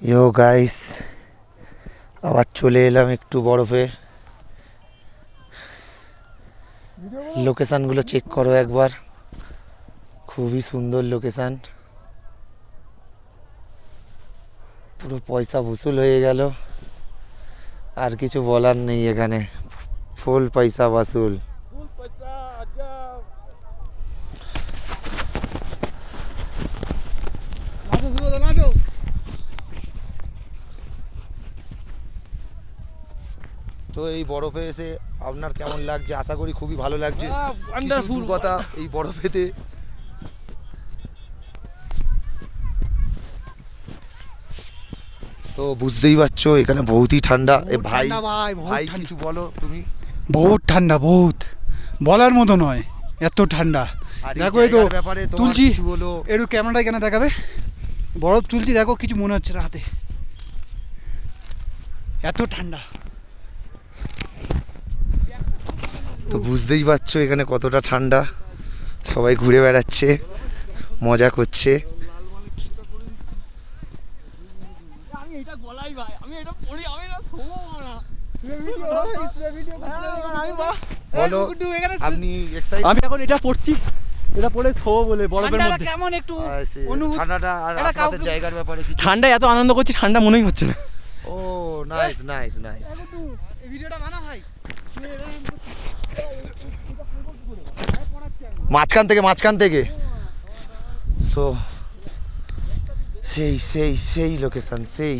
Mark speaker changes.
Speaker 1: ইয়ো guys, আবার চলে এলাম একটু বরফে। লোকেশানগুলো চেক করো একবার, খুবই সুন্দর লোকেশান। পুরো পয়সা বসুল হয়ে গেল, আর কিছু বলার নেই। এখানে ফুল পয়সা বসুল। তো এই বরফে এসে আপনার কেমন লাগছে? আশা করি খুবই ভালো লাগছে। কিছু কথা এই বরফেতে তো বুঝতেই পারছো, এখানে বহুতই ঠান্ডা। এ ভাই ভাই কিছু বলো তুমি।
Speaker 2: বহুত ঠান্ডা, বহুত বলার মতো নয়, এত ঠান্ডা। দেখো এই তো তুলছি, একটু ক্যামেরাটা কেন দেখাবে, বরফ তুলছি, দেখো কিছু মনে হচ্ছে না হাতে, এত ঠান্ডা।
Speaker 1: তো বুঝতেই পারছো এখানে কতটা ঠান্ডা। সবাই ঘুরে বেড়াচ্ছে, মজা করছে। বলো আপনি এক্সাইটেড?
Speaker 3: আমি এখন এটা পড়ছি, এটা পড়ে শো বলে বরফের মধ্যে
Speaker 2: কেমন একটু
Speaker 1: ঠান্ডাটা আর আশেপাশের জায়গার ব্যাপারে কিছু?
Speaker 3: ঠান্ডা এত আনন্দ করছি, ঠান্ডা মনেই হচ্ছে না।
Speaker 1: ও নাইস নাইস নাইস।
Speaker 2: ভিডিওটা বানা ভাই,
Speaker 1: মাঝখান থেকে সো সেই লোকেশন সেই